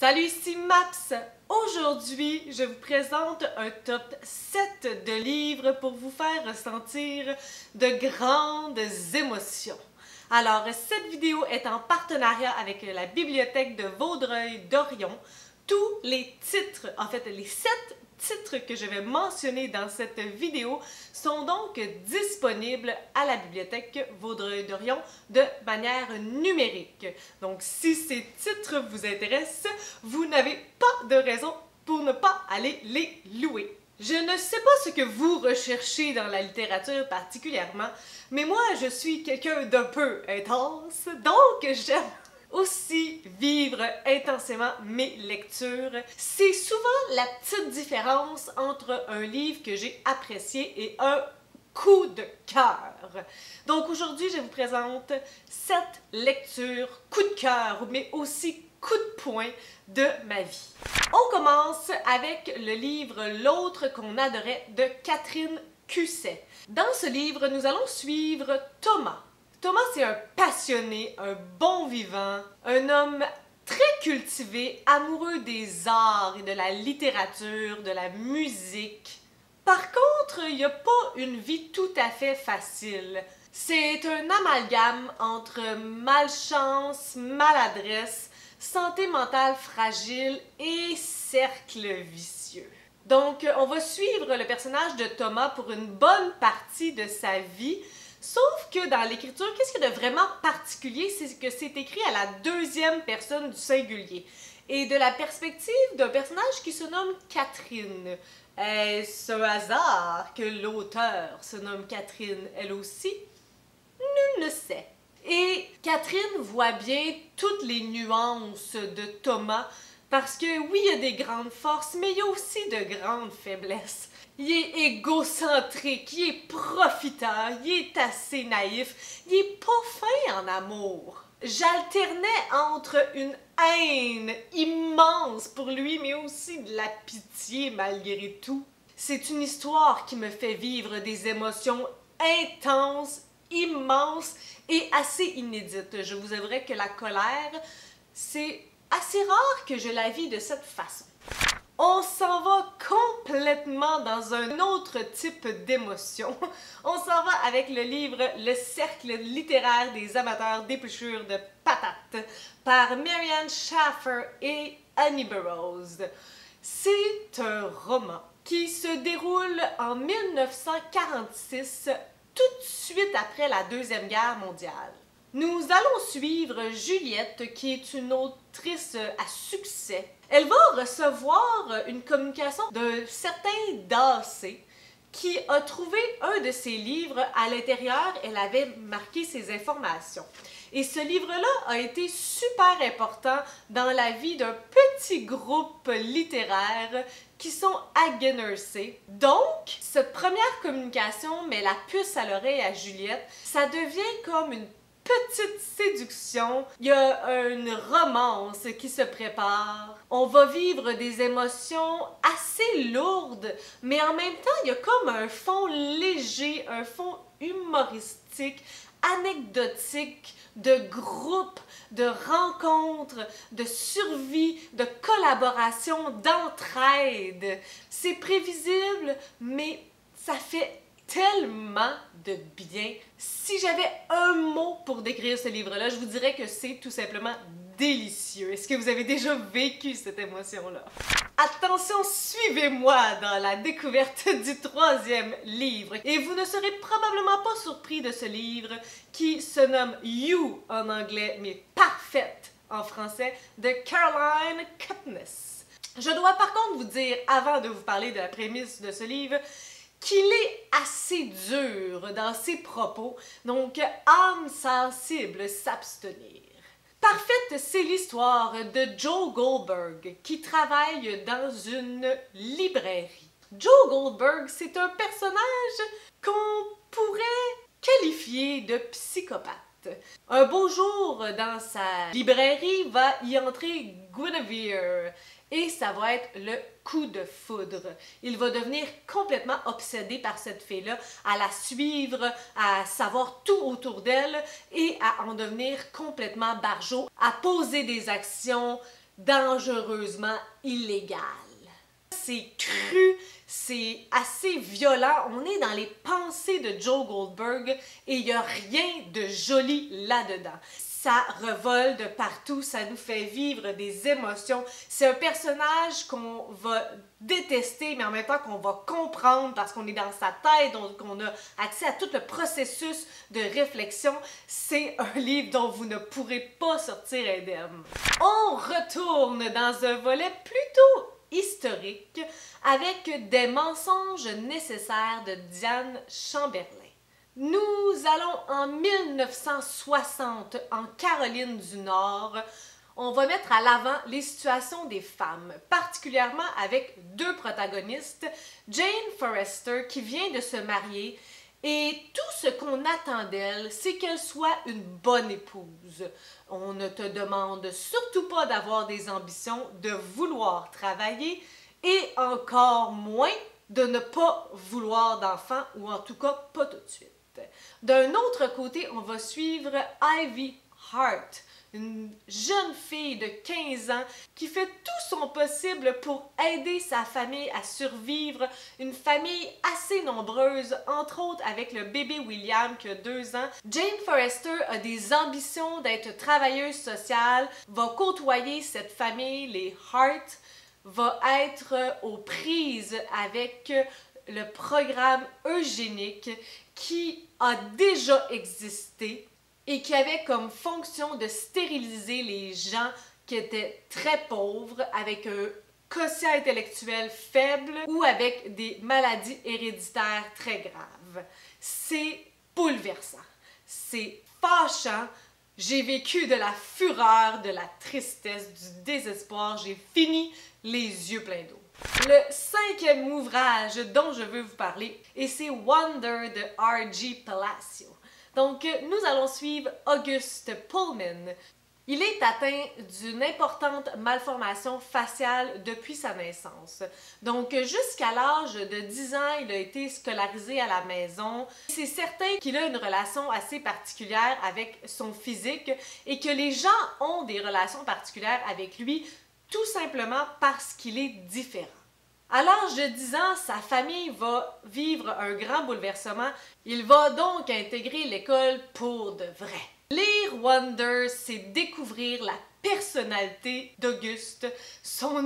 Salut, ici Maps! Aujourd'hui, je vous présente un top 7 de livres pour vous faire ressentir de grandes émotions. Alors, cette vidéo est en partenariat avec la bibliothèque de Vaudreuil-Dorion. Tous les titres, en fait les 7 titres que je vais mentionner dans cette vidéo sont donc disponibles à la bibliothèque Vaudreuil-Dorion de manière numérique. Donc si ces titres vous intéressent, vous n'avez pas de raison pour ne pas aller les louer. Je ne sais pas ce que vous recherchez dans la littérature particulièrement, mais moi je suis quelqu'un d'un peu intense, donc j'aime aussi vivre intensément mes lectures. C'est souvent la petite différence entre un livre que j'ai apprécié et un coup de cœur. Donc aujourd'hui, je vous présente 7 lectures coup de cœur, mais aussi coup de poing de ma vie. On commence avec le livre L'autre qu'on adorait de Catherine Cusset. Dans ce livre, nous allons suivre Thomas. Thomas, c'est un passionné, un bon vivant, un homme très cultivé, amoureux des arts et de la littérature, de la musique. Par contre, il n'a pas une vie tout à fait facile. C'est un amalgame entre malchance, maladresse, santé mentale fragile et cercle vicieux. Donc, on va suivre le personnage de Thomas pour une bonne partie de sa vie. Sauf que dans l'écriture, qu'est-ce qu'il y a de vraiment particulier, c'est que c'est écrit à la deuxième personne du singulier. Et de la perspective d'un personnage qui se nomme Catherine. Est-ce un hasard que l'auteur se nomme Catherine, elle aussi? Nul ne sait. Et Catherine voit bien toutes les nuances de Thomas, parce que oui, il y a des grandes forces, mais il y a aussi de grandes faiblesses. Il est égocentrique, il est profiteur, il est assez naïf, il est pas fin en amour. J'alternais entre une haine immense pour lui, mais aussi de la pitié malgré tout. C'est une histoire qui me fait vivre des émotions intenses, immenses et assez inédites. Je vous avouerai que la colère, c'est assez rare que je la vis de cette façon. On s'en va complètement dans un autre type d'émotion. On s'en va avec le livre Le cercle littéraire des amateurs d'épluchures de patates par Marianne Shaffer et Annie Burroughs. C'est un roman qui se déroule en 1946, tout de suite après la Deuxième Guerre mondiale. Nous allons suivre Juliette, qui est une autrice à succès. Elle va recevoir une communication d'un certain Dacé qui a trouvé un de ses livres. À l'intérieur, elle avait marqué ses informations. Et ce livre-là a été super important dans la vie d'un petit groupe littéraire qui sont à Guernsey. Donc, cette première communication met la puce à l'oreille à Juliette. Ça devient comme une petite séduction, il y a une romance qui se prépare. On va vivre des émotions assez lourdes, mais en même temps, il y a comme un fond léger, un fond humoristique, anecdotique, de groupe, de rencontres, de survie, de collaboration, d'entraide. C'est prévisible, mais ça fait tellement de bien. Si j'avais un mot pour décrire ce livre-là, je vous dirais que c'est tout simplement délicieux. Est-ce que vous avez déjà vécu cette émotion-là? Attention, suivez-moi dans la découverte du troisième livre. Et vous ne serez probablement pas surpris de ce livre qui se nomme You en anglais, mais Parfaite en français, de Caroline Kepnes. Je dois par contre vous dire, avant de vous parler de la prémisse de ce livre, qu'il est assez dur dans ses propos, donc âme sensible s'abstenir. Parfaite, c'est l'histoire de Joe Goldberg qui travaille dans une librairie. Joe Goldberg, c'est un personnage qu'on pourrait qualifier de psychopathe. Un beau jour, dans sa librairie, va y entrer Guinevere. Et ça va être le coup de foudre. Il va devenir complètement obsédé par cette fille-là, à la suivre, à savoir tout autour d'elle et à en devenir complètement barjot, à poser des actions dangereusement illégal. C'est cru, c'est assez violent, on est dans les pensées de Joe Goldberg et il n'y a rien de joli là-dedans. Ça revole de partout, ça nous fait vivre des émotions. C'est un personnage qu'on va détester, mais en même temps qu'on va comprendre parce qu'on est dans sa tête, donc on a accès à tout le processus de réflexion. C'est un livre dont vous ne pourrez pas sortir indemne. On retourne dans un volet plutôt historique avec des mensonges nécessaires de Diane Chamberlain. Nous allons en 1960 en Caroline du Nord. On va mettre à l'avant les situations des femmes, particulièrement avec deux protagonistes, Jane Forrester qui vient de se marier et tout ce qu'on attend d'elle, c'est qu'elle soit une bonne épouse. On ne te demande surtout pas d'avoir des ambitions, de vouloir travailler et encore moins de ne pas vouloir d'enfants ou en tout cas pas tout de suite. D'un autre côté, on va suivre Ivy Hart, une jeune fille de 15 ans qui fait tout son possible pour aider sa famille à survivre, une famille assez nombreuse, entre autres avec le bébé William qui a 2 ans. Jane Forrester a des ambitions d'être travailleuse sociale, va côtoyer cette famille, les Hart, va être aux prises avec le programme eugénique qui a déjà existé et qui avait comme fonction de stériliser les gens qui étaient très pauvres, avec un quotient intellectuel faible ou avec des maladies héréditaires très graves. C'est bouleversant, c'est fâchant. J'ai vécu de la fureur, de la tristesse, du désespoir. J'ai fini les yeux pleins d'eau. Le 5e ouvrage dont je veux vous parler, et c'est Wonder de R.G. Palacio. Donc, nous allons suivre August Pullman. Il est atteint d'une importante malformation faciale depuis sa naissance. Donc, jusqu'à l'âge de 10 ans, il a été scolarisé à la maison. C'est certain qu'il a une relation assez particulière avec son physique et que les gens ont des relations particulières avec lui tout simplement parce qu'il est différent. À l'âge de 10 ans, sa famille va vivre un grand bouleversement. Il va donc intégrer l'école pour de vrai. Lire Wonder, c'est découvrir la personnalité d'Auguste, son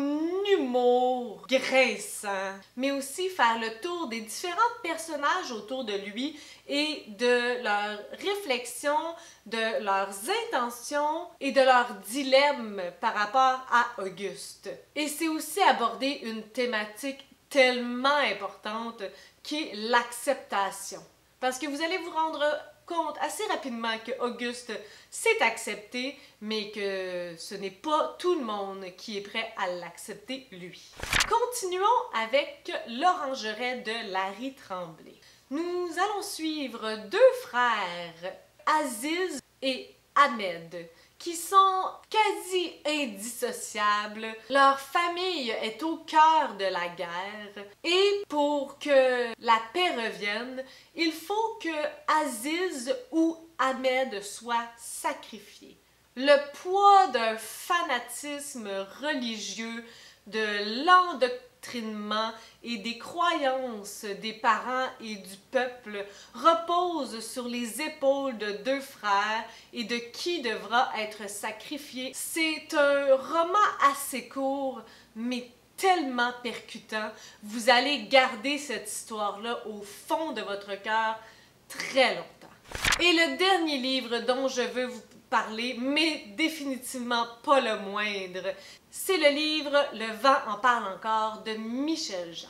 humour grinçant, mais aussi faire le tour des différents personnages autour de lui et de leurs réflexions, de leurs intentions et de leurs dilemmes par rapport à Auguste. Et c'est aussi aborder une thématique tellement importante qui est l'acceptation. Parce que vous allez vous rendre compte assez rapidement que Auguste s'est accepté, mais que ce n'est pas tout le monde qui est prêt à l'accepter lui. Continuons avec L'Orangeraie de Larry Tremblay. Nous allons suivre deux frères, Aziz et Ahmed, qui sont quasi indissociables. Leur famille est au cœur de la guerre et pour que la paix revienne, il faut que Aziz ou Ahmed soient sacrifiés. Le poids d'un fanatisme religieux, de l'endoctrinement et des croyances des parents et du peuple repose sur les épaules de deux frères et de qui devra être sacrifié. C'est un roman assez court, mais tellement percutant. Vous allez garder cette histoire-là au fond de votre cœur très longtemps. Et le dernier livre dont je veux vous parler, mais définitivement pas le moindre, c'est le livre Le vent en parle encore de Michel Jean.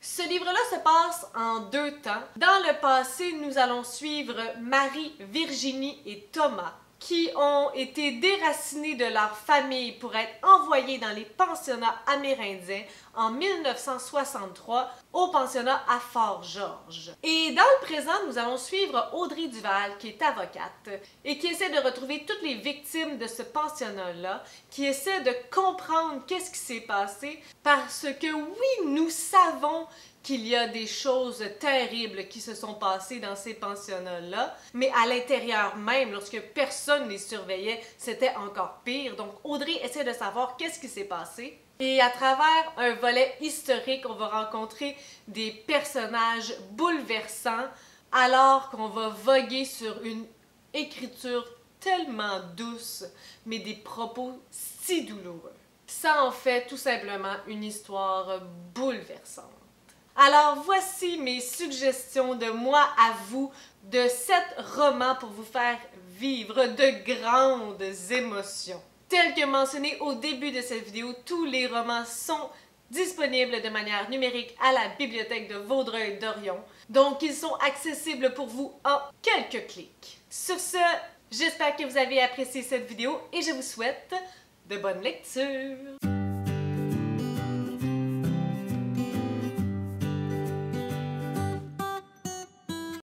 Ce livre-là se passe en 2 temps. Dans le passé, nous allons suivre Marie, Virginie et Thomas qui ont été déracinés de leur famille pour être envoyés dans les pensionnats amérindiens en 1963 au pensionnat à Fort-Georges. Et dans le présent, nous allons suivre Audrey Duval, qui est avocate et qui essaie de retrouver toutes les victimes de ce pensionnat-là, qui essaie de comprendre qu'est-ce qui s'est passé, parce que oui, nous savons qu'il y a des choses terribles qui se sont passées dans ces pensionnats-là, mais à l'intérieur même, lorsque personne ne les surveillait, c'était encore pire. Donc Audrey essaie de savoir qu'est-ce qui s'est passé. Et à travers un volet historique, on va rencontrer des personnages bouleversants alors qu'on va voguer sur une écriture tellement douce, mais des propos si douloureux. Ça en fait tout simplement une histoire bouleversante. Alors voici mes suggestions de moi à vous de 7 romans pour vous faire vivre de grandes émotions. Tel que mentionné au début de cette vidéo, tous les romans sont disponibles de manière numérique à la bibliothèque de Vaudreuil-Dorion. Donc ils sont accessibles pour vous en quelques clics. Sur ce, j'espère que vous avez apprécié cette vidéo et je vous souhaite de bonnes lectures!